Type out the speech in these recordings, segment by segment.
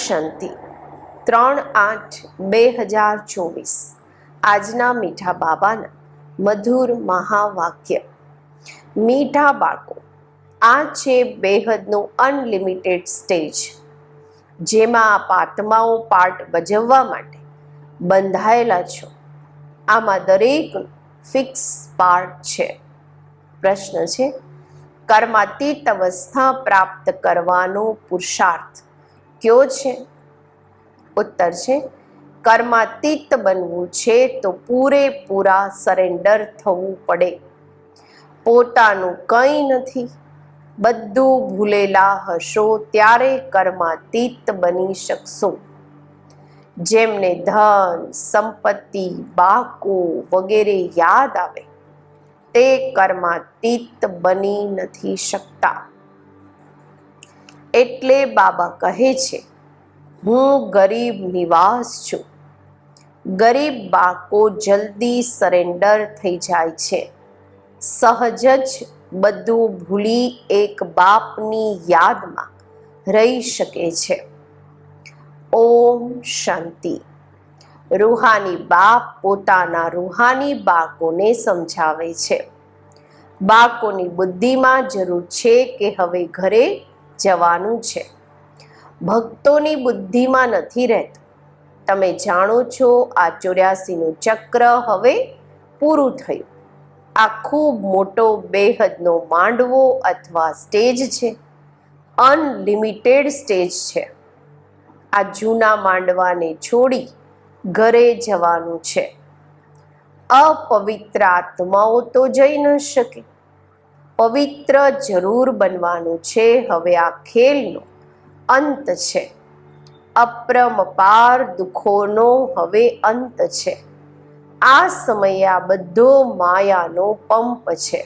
શાંતિ 3/8/2024 આજના મીઠા બાબાના મધુર મહાવાક્ય। મીઠા બાળકો, આ છે બેહદનું અનલિમિટેડ સ્ટેજ, જેમાં આપ આત્માઓ પાર્ટ ભજવવા માટે બંધાયેલા છો। આમાં દરેકનું ફિક્સ પાર્ટ છે। પ્રશ્ન છે, કર્માતીત અવસ્થા પ્રાપ્ત કરવાનો પુરુષાર્થ કયો છે? ઉત્તર છે, કર્માતીત બનવું છે તો પૂરેપૂરા સરેન્ડર થવું પડે। પોતાનું કંઈ નથી, બધું ભૂલેલા હશો ત્યારે કર્માતીત બની શકશો। જેમને ધન, સંપત્તિ, બાકો વગેરે યાદ આવે તે કર્માતીત બની નથી શકતા। એટલે બાબા કહે છે, હું ગરીબ નિવાસ છું। ગરીબ બાકો જલ્દી સરેન્ડર થઈ જાય છે। સહજ જ બધું ભૂલી એક બાપની યાદમાં રહી શકે છે। ઓમ શાંતિ। રૂહાની બાપ પોતાના રૂહાની બાકોને સમજાવે છે। બાકોની બુદ્ધિમાં જરૂર છે કે હવે ઘરે જવાનું છે। ભક્તોની બુદ્ધિમાં નથી રહેતું। તમે જાણો છો આ 84નું ચક્ર હવે પૂરું થયું। આ ખૂબ મોટો બેહદનો માંડવો અથવા સ્ટેજ છે, અનલિમિટેડ સ્ટેજ છે। આ જૂના માંડવાને છોડી ઘરે જવાનું છે। અપવિત્ર આત્માઓ તો જઈ ન શકે, પવિત્ર જરૂર બનવાનું છે। હવે આ ખેલનો અંત છે। અપરંપાર દુઃખોનો હવે અંત છે। આ સમયે આ બધો માયાનો પંપ છે,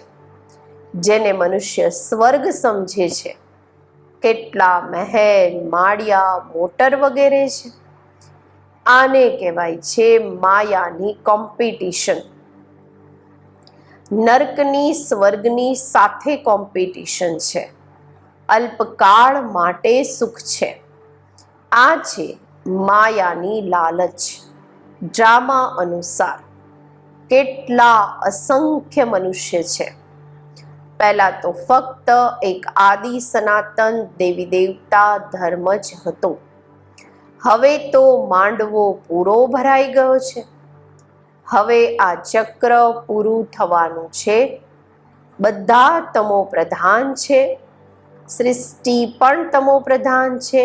જેને મનુષ્ય સ્વર્ગ સમજે છે। કેટલા મહેલ, માળિયા, મોટર વગેરે છે। આને કહેવાય છે માયાની કોમ્પિટિશન। નર્કની સ્વર્ગની સાથે કોમ્પિટિશન છે। અલ્પકાળ માટે સુખ છે। આ છે માયાની લાલચ। ડ્રામા અનુસાર કેટલા અસંખ્ય મનુષ્ય છે। પહેલા તો ફક્ત એક આદિ સનાતન દેવી દેવતા ધર્મ જ હતો। હવે તો માંડવો પૂરો ભરાઈ ગયો છે। હવે આ ચક્ર પૂરું થવાનું છે। બધા તમો પ્રધાન છે। સૃષ્ટિ પણ તમો પ્રધાન છે।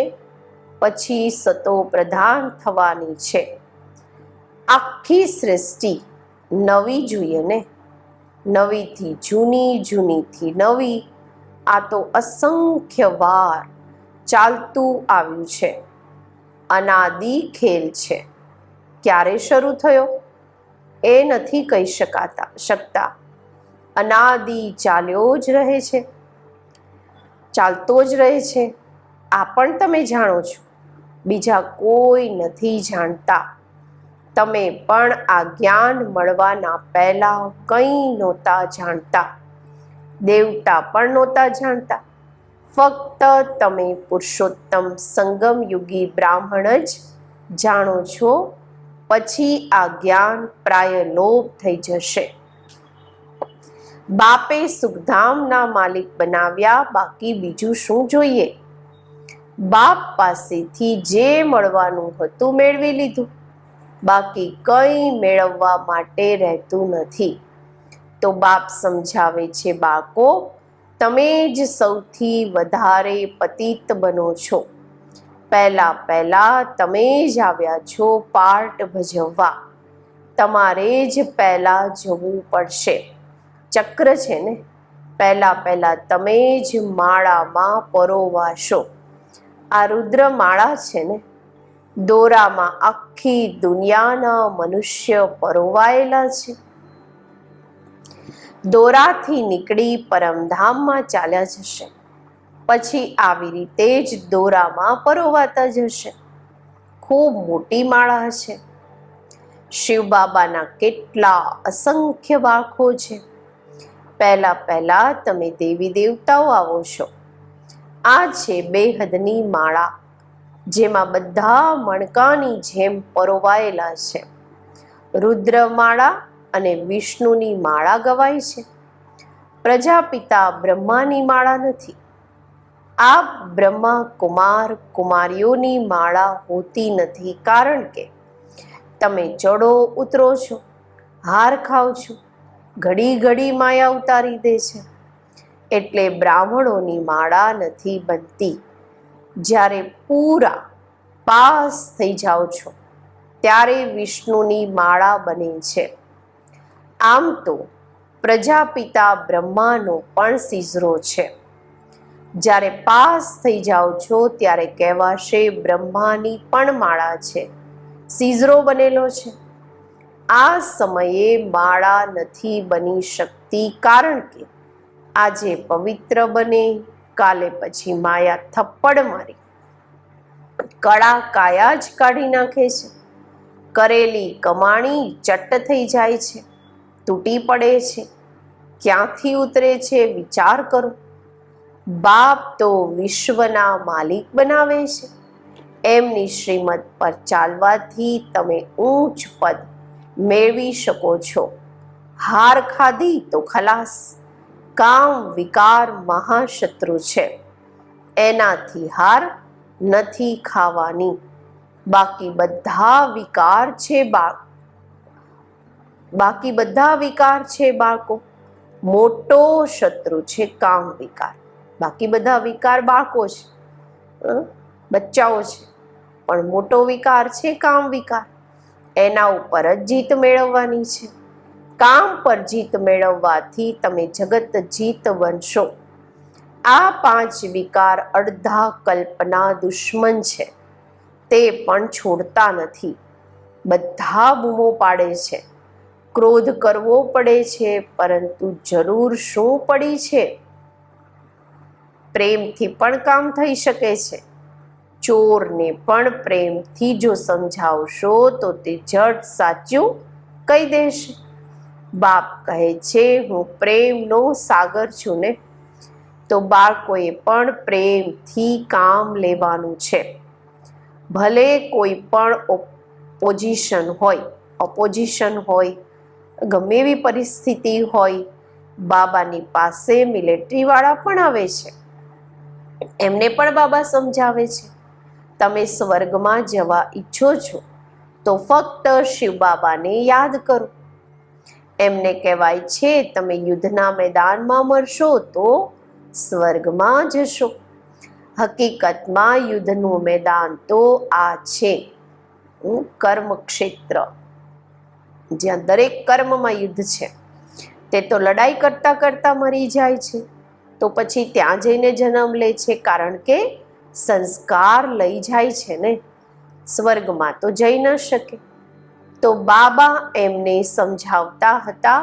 પછી સતો પ્રધાન થવાની છે। આખી સૃષ્ટિ નવી જોઈએ ને, નવીથી જૂની, જૂનીથી નવી। આ તો અસંખ્ય વાર ચાલતું આવ્યું છે। અનાદિ ખેલ છે। ક્યારે શરૂ થયો એ નથી કહી શકતા। અનાદિ ચાલ્યો જ રહે છે, ચાલતો જ રહે છે। આ પણ તમે જાણો છો, બીજા કોઈ નથી જાણતા। તમે પણ આ જ્ઞાન મળવાના પહેલા કંઈ નહોતા જાણતા। દેવતા પણ નહોતા જાણતા। ફક્ત તમે પુરુષોત્તમ સંગમયુગી બ્રાહ્મણ જ જાણો છો। પછી આ જ્ઞાન પ્રાય લોપ થઈ જશે। બાપે સુખધામના માલિક બનાવ્યા, બાકી બીજું શું જોઈએ? બાપ પાસેથી જે મળવાનું હતું મેળવી લીધું, બાકી કંઈ મેળવવા માટે રહેતું નથી। તો બાપ સમજાવે છે, બાળકો તમે જ સૌથી વધારે પતિત બનો છો। પહેલા તમે જ આવ્યા છો પાર્ટ ભજવવા। તમારે જ પહેલા જવું પડશે। ચક્ર છે ને, પહેલા તમે જ માળામાં પરોવાશો। આ રુદ્ર માળા છે ને, દોરામાં આખી દુનિયાના મનુષ્ય પરોવાયેલા છે। દોરાથી નીકળી પરમધામમાં ચાલ્યા જશે, પછી આવી રીતે જ દોરામાં પરોવાતા જશે। ખૂબ મોટી માળા છે। શિવ બાબાના કેટલા અસંખ્ય બાળકો છે। પહેલા તમે દેવી દેવતાઓ આવો છો। આ છે બેહદની માળા। જેમાં બધા મણકાની જેમ પરોવાયેલા છે. રુદ્રમાળા અને વિષ્ણુની માળા ગવાય છે. પ્રજાપિતા બ્રહ્માની માળા નથી. આ બ્રહ્મા કુમાર કુમારીઓની માળા હોતી નથી, કારણ કે તમે ચડો ઉતરો છો, હાર ખાઓ છો, ઘડી ઘડી માયા ઉતારી દે છે, એટલે બ્રાહ્મણોની માળા નથી બનતી. જ્યારે પૂરા પાસ થઈ જાઓ છો ત્યારે વિષ્ણુની માળા બને છે. આમ તો પ્રજાપિતા બ્રહ્માનો પણ સીઝરો છે. જ્યારે પાસ થઈ જાઓ છો ત્યારે કહેવાશે બ્રહ્માની પણ માળા છે, સીઝરો બનેલો છે. આ સમયે માળા નથી બની શકતી, કારણ કે આજે પવિત્ર બને, કાલે પછી માયા થપ્પડ મારી કળા કાયા જ કાઢી નાખે છે. કરેલી કમાણી ચટ્ટ થઈ જાય છે, તૂટી પડે છે. ક્યાંથી ઉતરે છે વિચાર કરો. બાપ તો વિશ્વના માલિક બનાવે છે. એમની શ્રીમત પર ચાલવાથી તમે ઊંચ પદ મેળવી શકો છો. હાર ખાધી તો ખલાસ. કામ વિકાર મહાશત્રુ છે, એનાથી હાર નથી ખાવાની. બાકી બધા વિકાર છે બાળકો. મોટો શત્રુ છે કામ વિકાર. બાકી બધા વિકાર બાળકો છે, બચ્ચાઓ છે, પણ મોટો વિકાર છે કામ વિકાર. એના ઉપર જ જીત મેળવવાની છે. કામ પર જીત મેળવવાથી તમે જગત જીત બનશો. આ 5 વિકાર અડધા કલ્પના દુશ્મન છે, તે પણ છોડતા નથી. બધા બૂમો પાડે છે. ક્રોધ કરવો પડે છે, પરંતુ જરૂર શું પડી છે? પ્રેમથી પણ કામ થઈ શકે છે. ચોરને પણ પ્રેમથી જો સમજાવશો તો તે ઝટ સાચું કહી દેશે. બાપ કહે છે હું પ્રેમનો સાગર છું ને, તો બાળકોએ પણ પ્રેમથી કામ લેવાનું છે. ભલે કોઈ પણ ઓપોઝિશન હોય, ગમે એવી પરિસ્થિતિ હોય, બાબાની પાસે મિલિટરીવાળા પણ આવે છે. એમને પણ બાબા સમજાવે છે, તમે સ્વર્ગમાં જવા ઈચ્છો છો તો ફક્ત શિવ બાબાને યાદ કરો. એમને કહેવાય છે તમે યુદ્ધના મેદાનમાં મરશો તો સ્વર્ગમાં જશો. હકીકતમાં યુદ્ધનું મેદાન તો આ છે, કર્મક્ષેત્ર, જ્યાં દરેક કર્મમાં યુદ્ધ છે. તે તો લડાઈ કરતા કરતા મરી જાય છે, તો પછી ત્યાં જઈને જન્મ લે છે, કારણ કે સંસ્કાર લઈ જાય છે ને. સ્વર્ગમાં તો જઈ ન શકે. તો બાબા એમને સમજાવતા હતા,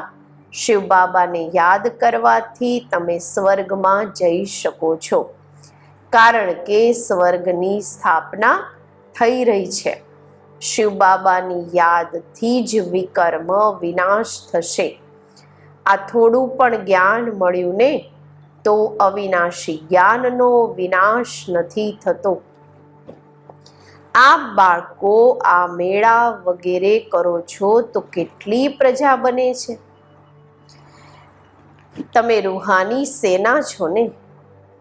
શિવ બાબાને યાદ કરવાથી તમે સ્વર્ગમાં જઈ શકો છો, કારણ કે સ્વર્ગની સ્થાપના થઈ રહી છે. શિવ બાબાની યાદથી જ વિકર્મ વિનાશ થશે. આ થોડું પણ જ્ઞાન મળ્યું ને, તો અવિનાશી જ્ઞાનનો વિનાશ નથી થતો. આપ બાળકો આ મેળા વગેરે કરો છો તો કેટલી પ્રજા બને છે. તમે રૂહાની સેના છો ને,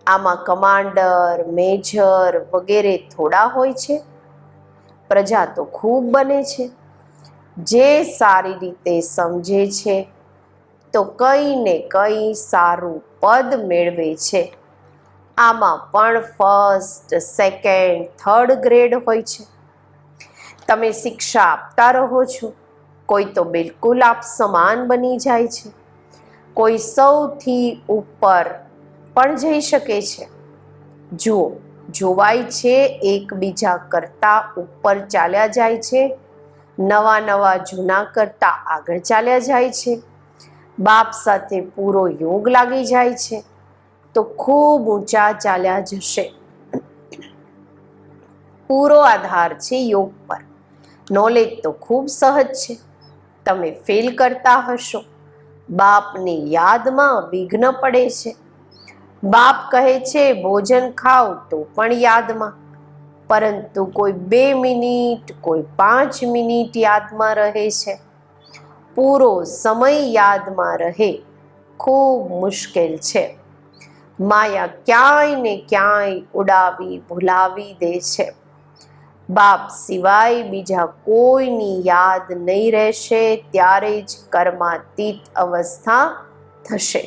આમાં કમાન્ડર, મેજર વગેરે થોડા હોય છે. પ્રજા તો ખૂબ બને છે. જે સારી રીતે સમજે છે તો કંઈ ને કંઈ સારું પદ મેળવે છે. આમાં પણ ફર્સ્ટ, સેકન્ડ, થર્ડ ગ્રેડ હોય છે. તમે શિક્ષા આપતા રહો છો. કોઈ તો બિલકુલ આપ સમાન બની જાય છે, કોઈ સૌથી ઉપર પણ જઈ શકે છે. જુઓ, જોવાય છે એકબીજા કરતા ઉપર ચાલ્યા જાય છે, નવા જૂના કરતા આગળ ચાલ્યા જાય છે. બાપ સાથે પૂરો યોગ લાગી જાય છે તો ખૂબ ઊંચા ચાલ્યા જશે. પૂરો આધાર છે યોગ પર. નોલેજ તો ખૂબ સહજ છે. તમે ફેલ કરતા હશો. બાપની યાદમાં વિઘ્ન પડે છે. બાપ કહે છે ભોજન ખાઓ તો પણ યાદમાં, પરંતુ કોઈ 2 મિનિટ, કોઈ 5 મિનિટ યાદમાં રહે છે. પૂરો સમય યાદમાં રહે ખૂબ મુશ્કેલ છે. માયા ક્યાંય ને ક્યાંય ઉડાવી ભૂલાવી દે છે. બાપ સિવાય બીજા કોઈની યાદ નહીં રહેશે ત્યારે જ કર્માતીત અવસ્થા થશે.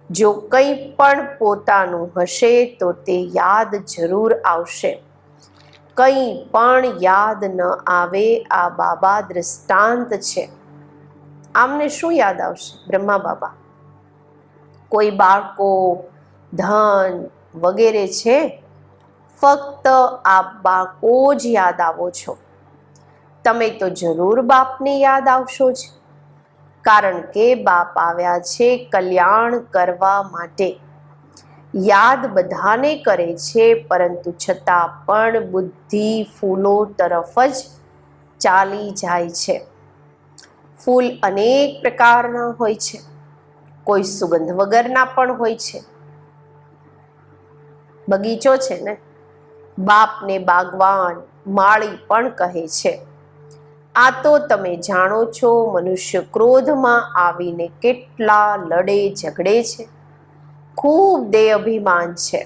જો કંઈ પણ પોતાનું હશે તો તે યાદ જરૂર આવશે. કંઈ પણ યાદ ન આવે આ બાબા દૃષ્ટાંત છે. આમને શું યાદ આવશે? બ્રહ્મા બાબા, કોઈ બાળકો, ધન વગેરે છે? ફક્ત આપ બાળકો જ યાદ આવો છો. તમે તો જરૂર બાપને યાદ આવશો જ, કારણ કે બાપ આવ્યા છે કલ્યાણ કરવા માટે. યાદ બધાને કરે છે, પરંતુ છતાં પણ બુદ્ધિ ફૂલો તરફ જ ચાલી જાય છે. ફૂલ અનેક પ્રકારના હોય છે, કોઈ સુગંધ વગરના પણ હોય છે. બગીચો છે ને, બાપને બાગવાન, માળી પણ કહે છે. આ તો તમે જાણો છો, મનુષ્ય ક્રોધમાં આવીને કેટલા લડે ઝઘડે છે. ખૂબ દેહ અભિમાન છે.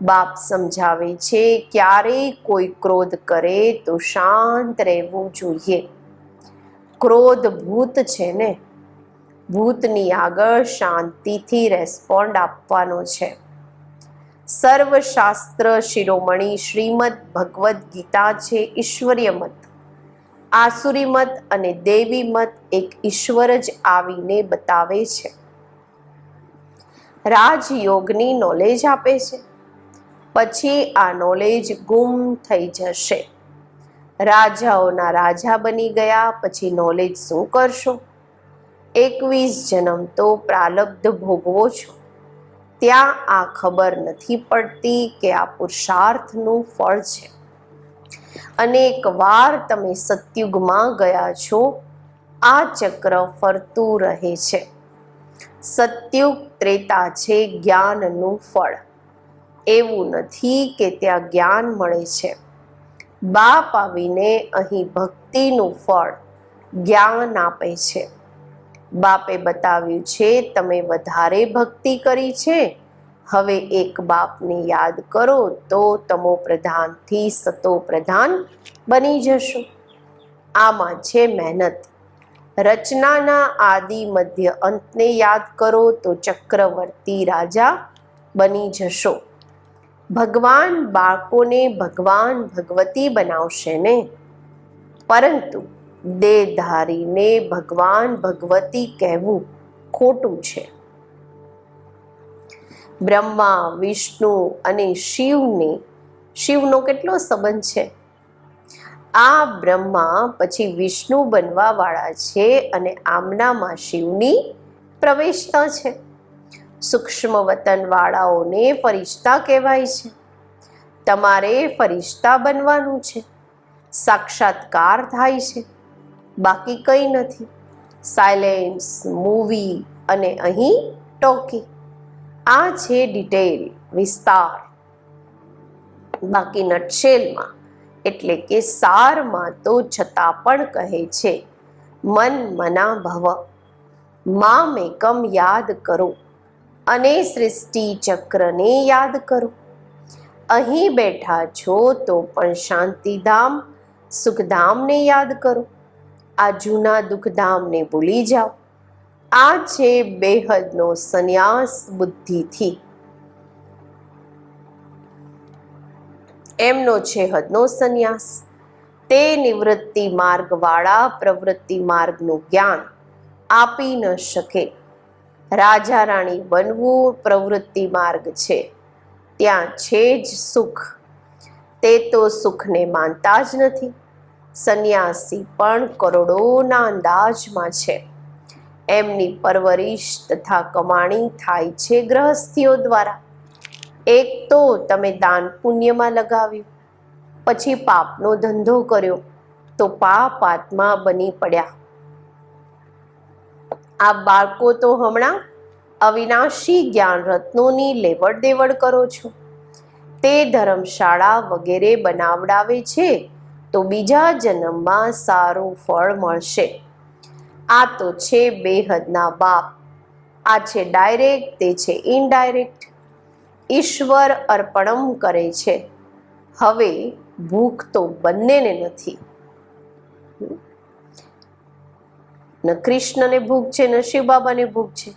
બાપ સમજાવે છે, ક્યારેય કોઈ ક્રોધ કરે તો શાંત રહેવું જોઈએ. ક્રોધ ભૂત છે ને, ભૂતની આગળ શાંતિથી રેસ્પોન્ડ આપવાનો છે. સર્વશાસ્ત્ર શિરોમણી શ્રીમદ ભગવદ્ ગીતા છે ઈશ્વરીય મત. આસુરી મત અને દેવી મત એક ઈશ્વર જ આવીને બતાવે છે. રાજયોગની નોલેજ આપે છે, પછી આ નોલેજ ગુમ થઈ જશે. રાજાઓના રાજા બની ગયા પછી નોલેજ શું કરશો? 21 જન્મ તો પ્રાલબ્ધ ભોગવો છો. ત્યાં આ ખબર નથી પડતી કે આ પુરુષાર્થનું ફળ છે. અનેક વાર તમે સતયુગમાં ગયા છો. આ ચક્ર ફરતું રહે છે. સતયુગ ત્રેતા છે જ્ઞાનનું ફળ. એવું નથી કે ત્યાં જ્ઞાન મળે છે. બાપ આવીને અહીં ભક્તિનું ફળ, જ્ઞાન આપે છે. બાપે બતાવ્યું છે, તમે વધારે ભક્તિ કરી છે, હવે એક બાપને યાદ કરો તો તમો પ્રધાનથી સતો પ્રધાન બની જશો. આમાં છે મહેનત. રચનાના આદિ મધ્ય અંતને યાદ કરો તો ચક્રવર્તી રાજા બની જશો. ભગવાન બાળકોને ભગવાન ભગવતી બનાવશે ને, પરંતુ દેહધારીને ભગવાન ભગવતી કહેવું ખોટું છે. બ્રહ્મા, વિષ્ણુ અને શિવનો કેટલો સંબંધ છે? આ બ્રહ્મા પછી વિષ્ણુ બનવા વાળા છે અને આમનામાં શિવની પ્રવેશતા છે. સૂક્ષ્મ વતન વાળાઓને ફરિશ્તા કહેવાય છે. તમારે ફરિશ્તા બનવાનું છે. સાક્ષાત્કાર થાય છે, બાકી કંઈ નથી. સાયલેન્સ, મૂવી અને અહીં ટોકી. આ છે ડિટેલ, વિસ્તાર. બાકી નટશેલમાં એટલે કે સારમાં તો છતાં પણ કહે છે, મન મના ભવ, મામેકમ યાદ કરો અને સૃષ્ટિ ચક્રને યાદ કરો. અહીં બેઠા છો તો પણ શાંતિધામ, સુખધામને યાદ કરો. આ જૂના દુઃખધામને ભૂલી જાઓ. આ છે બેહદનો સંન્યાસ બુદ્ધિથી. એમનો છે હદનો સંન્યાસ. તે નિવૃત્તિ માર્ગવાળા પ્રવૃત્તિ માર્ગનું જ્ઞાન આપી ન શકે. રાજા રાણી બનવું પ્રવૃત્તિ માર્ગ છે. ત્યાં છે જ સુખ. તે તો સુખને માનતા જ નથી. સંન્યાસી પણ કરોડોના અંદાજમાં છે. એમની પરવરિશ તથા કમાણી થાય છે ગ્રહસ્થીઓ દ્વારા. એક તો તમે દાન પુણ્યમાં લગાવ્યું, પછી પાપનો ધંધો કર્યો તો પાપ આત્મા બની પડ્યા. આ બાળકો તો હમણાં અવિનાશી જ્ઞાન રત્નોની લેવડ દેવડ કરો છો. તે ધર્મશાળા વગેરે બનાવડાવે છે તો બીજા જન્મમાં સારું ફળ મળશે. આ તો છે બેહદના બાપ. આ છે ડાયરેક્ટ, તે છે ઇનડાયરેક્ટ. ઈશ્વર અર્પણમ કરે છે. હવે ભૂખ તો બંનેને નથી. ન કૃષ્ણને ભૂખ છે, ન શિવ બાબાને ભૂખ છે.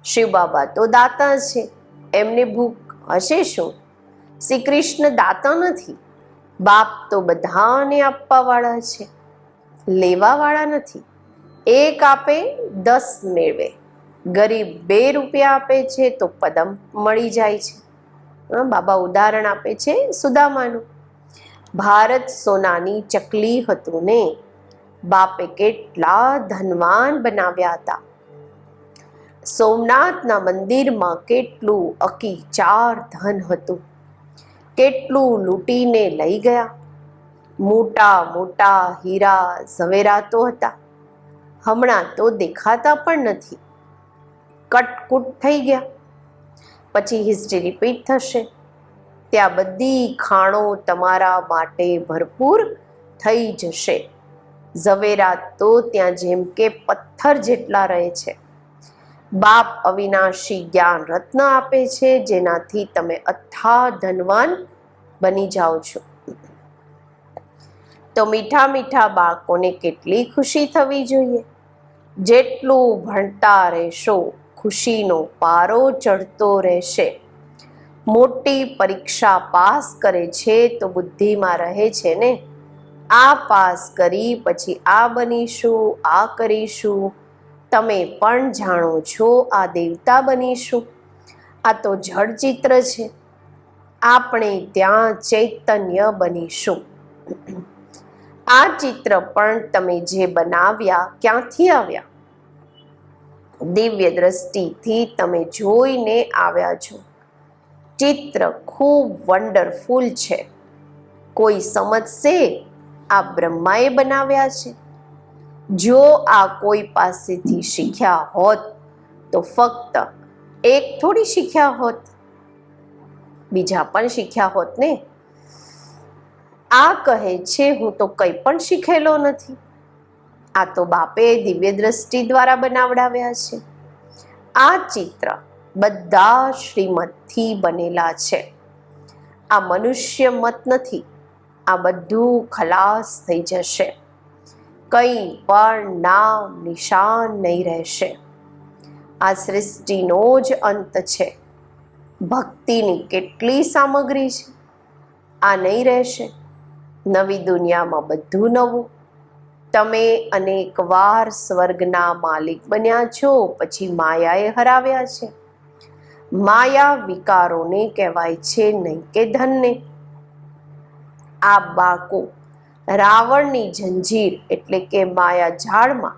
શિવ બાબા તો દાતા છે, એમને ભૂખ હશે શું? શ્રી કૃષ્ણ દાતા નથી. બાપ તો બધાને આપવા વાળા છે, લેવા વાળા નથી. એક આપે 10 મેળવે. ગરીબ 2 રૂપિયા આપે છે તો પદમ મળી જાય છે. બાબા ઉદાહરણ આપે છે સુદામાનું. ભારત સોનાની ચકલી હતું ને, બાપે કેટલા ધનવાન બનાવ્યા હતા. સોમનાથના મંદિરમાં કેટલું અકી 4 ધન હતું. કેટલું લૂંટીને લઈ ગયા. મોટા મોટા હીરા ઝવેરાતો હતા. હમણાં તો દેખાતા પણ નથી, કટકુટ થઈ ગયા. પછી હિસ્ટ્રી રિપીટ થશે. ત્યાં બધી ખાણો તમારા માટે ભરપૂર થઈ જશે. ઝવેરાત તો ત્યાં જેમ કે પથ્થર જેટલા રહે છે. બાપ અવિનાશી જ્ઞાન રત્ન આપે છે, જેનાથી તમે અથાગ ધનવાન બની જાઓ છો. તો મીઠા મીઠા બાળકોને કેટલી ખુશી થવી જોઈએ. જેટલું ભણતા રહેશો, ખુશીનો પારો ચડતો રહેશે. મોટી પરીક્ષા પાસ કરે છે તો બુદ્ધિમાં રહે છે ને, આ પાસ કરી પછી આ બનીશું, આ કરીશું. તમે પણ જાણો છો આ દેવતા બનીશું. આ તો જળ ચિત્ર છે. આપણે ત્યાં ચૈતન્ય બનીશું. આ ચિત્ર પણ તમે જે બનાવ્યા ક્યાંથી આવ્યા? દિવ્ય દ્રષ્ટિથી તમે જોઈને આવ્યા છો. ચિત્ર ખૂબ વન્ડરફુલ છે. કોઈ સમજશે આ બ્રહ્માએ બનાવ્યા છે. જો આ કોઈ પાસેથી શીખ્યા હોત તો ફક્ત એક થોડી શીખ્યા હોત, બીજા પણ શીખ્યા હોત ને. આ કહે છે હું તો કંઈ પણ શીખેલો નથી. આ તો બાપે દિવ્ય દ્રષ્ટિ દ્વારા બનાવડાવ્યા છે. આ ચિત્ર બધા શ્રીમતથી બનેલા છે. આ મનુષ્ય મત નથી. આ બધું ખલાસ થઈ જશે. કંઈ પણ નામ નિશાન નહીં રહેશે. આ સૃષ્ટિનો જ અંત છે. ભક્તિની કેટલી સામગ્રી છે. આ નહીં રહેશે. નવી દુનિયામાં બધું નવું. તમે અનેકવાર સ્વર્ગના માલિક બન્યા છો, પછી માયાએ હરાવ્યા છે. માયા વિકારોને કહેવાય છે, નહીં કે ધનને. આ બાળકો રાવણની જંજીર એટલે કે માયા જાળમાં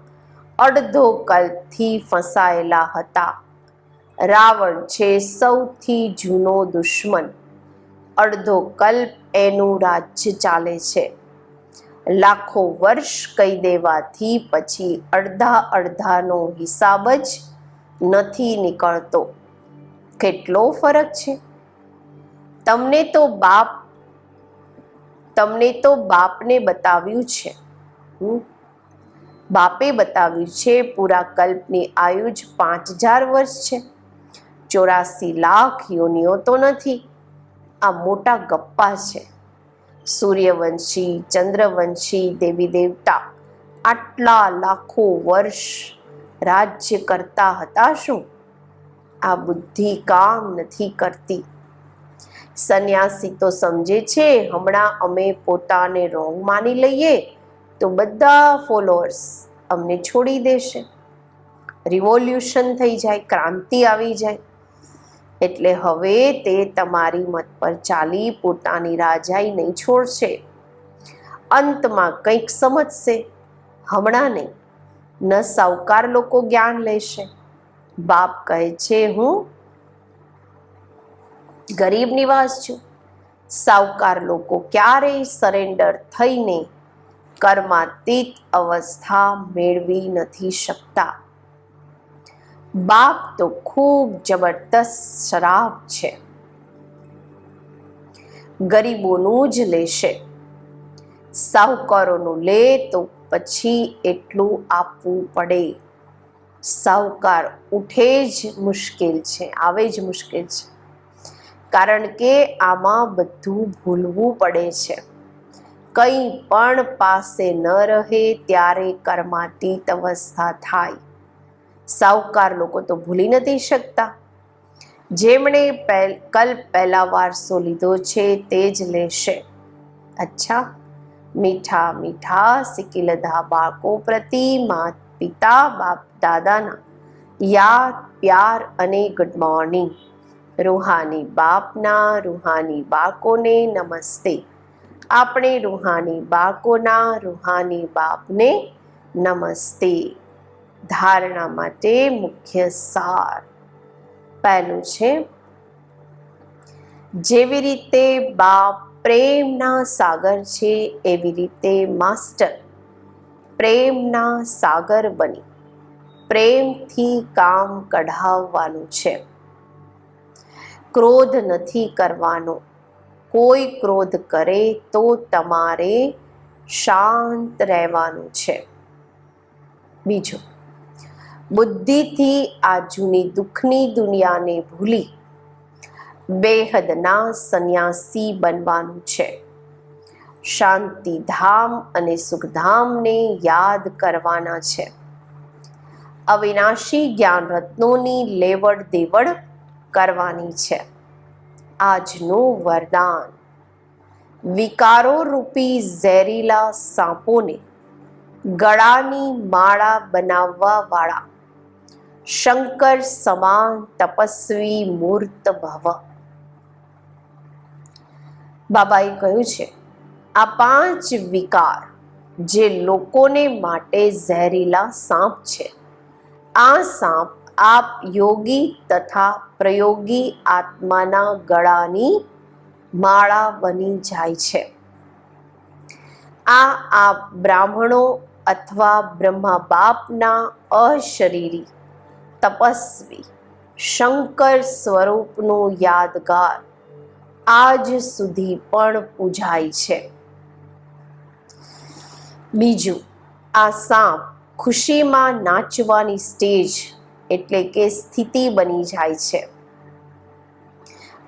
અડધો કલ્પથી ફસાયેલા હતા. રાવણ છે સૌથી જૂનો દુશ્મન. અડધો કલ્પ એનું રાજ્ય ચાલે છે. લાખો વર્ષ કહી દેવાથી પછી અડધાનો હિસાબ જ નથી નીકળતો. કેટલો ફરક છે. તમને તો બાપને બતાવ્યું છે. બાપે બતાવ્યું છે પૂરા કલ્પની આયુ જ 5000 વર્ષ છે. 84 લાખ યોનિઓ તો નથી. આ મોટા ગપ્પા છે. સૂર્યવંશી, ચંદ્રવંશી દેવી દેવતા આટલા લાખો વર્ષ રાજ્ય કરતા હતા શું? આ બુદ્ધિ કામ નથી કરતી. સંન્યાસી તો સમજે છે હમણાં અમે પોતાને રોંગ માની લઈએ તો બધા ફોલોઅર્સ અમને છોડી દેશે. રિવોલ્યુશન થઈ જાય, ક્રાંતિ આવી જાય. એટલે હવે તે તમારી મત પર ચાલી પોતાની રાજાઈ નહીં છોડશે. અંતમાં કંઈક સમજશે, હમણાં નહીં. ન સાવકાર લોકો જ્ઞાન લેશે. બાપ કહે છે હું ગરીબ નિવાસ છું. સાવકાર લોકો ક્યારેય સરેન્ડર થઈને કર્માતીત અવસ્થા મેળવી નથી શકતા. બાપ તો ખૂબ જબરદસ્ત શરાબ છે. ગરીબોનું જ લેશે. સાહુકારોનું લે તો પછી એટલું આપવું પડે. સાહુકાર ઉઠે જ મુશ્કેલ છે, આવે જ મુશ્કેલ છે, કારણ કે આમાં બધું ભૂલવું પડે છે. કંઈ પણ પાસે ન રહે ત્યારે કર્માતીત અવસ્થા થાય. સાહુકાર લોકો તો ભૂલી નથી શકતા. જેમણે કલ્પ પહેલા વારસો લીધો છે તે જ લેશે. અચ્છા, મીઠા મીઠા સિકિલધા બાળકો પ્રતિ માતા પિતા બાપ દાદાના યાદ પ્યાર અને ગુડ મોર્નિંગ. રૂહાની બાપના રૂહાની બાળકોને નમસ્તે. આપણે રૂહાની બાળકોના રૂહાની બાપને નમસ્તે. ધારણા માટે મુખ્ય સાર. પહેલું છે, જેવી રીતે બાપ પ્રેમના સાગર છે એવી રીતે માસ્ટર પ્રેમના સાગર બની પ્રેમથી કામ કઢાવવાનું છે. ક્રોધ નથી કરવાનો. કોઈ ક્રોધ કરે તો તમારે શાંત રહેવાનું છે. બીજું, બુદ્ધિથી આ જૂની દુઃખની દુનિયાને ભૂલી બેહદના સંન્યાસી બનવાનું છે. શાંતિધામ અને સુખધામને યાદ કરવાના છે. અવિનાશી જ્ઞાન રત્નોની લેવડ દેવડ કરવાની છે. આજનું વરદાન, વિકારો રૂપી ઝેરીલા સાપોને ગળાની માળા બનાવવા વાળા શંકર સમાન તપસ્વી મૂર્ત ભવ. બાબાએ કહ્યું છે, આ 5 વિકાર જે લોકોને માટે ઝેરીલા સાપ છે, આ સાપ આપ યોગી તથા પ્રયોગી આત્માના ગળાની માળા બની જાય છે. આ આપ બ્રાહ્મણો અથવા બ્રહ્મા બાપના અશરીરી તપસ્વી શંકર સ્વરૂપનું યાદગાર આજ સુધી પણ પૂજાય છે. બીજું, આ સાપ ખુશીમાં નાચવાની સ્ટેજ એટલે કે સ્થિતિ બની જાય છે.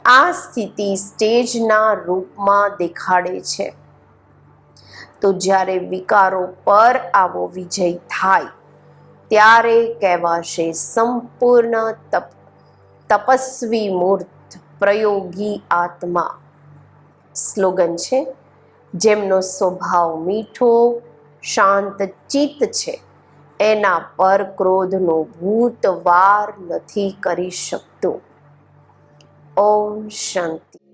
આ સ્થિતિ સ્ટેજના રૂપમાં દેખાડે છે. તો જ્યારે વિકારો પર આવો વિજય થાય ત્યારે કહેવાશે સંપૂર્ણ તપસ્વી મૂર્ત પ્રયોગી આત્મા. સ્લોગન છે, જેમનો સ્વભાવ મીઠો શાંત ચિત્ત છે એના પર ક્રોધનો ભૂત વાર નથી કરી શકતો. ઓમ શાંતિ.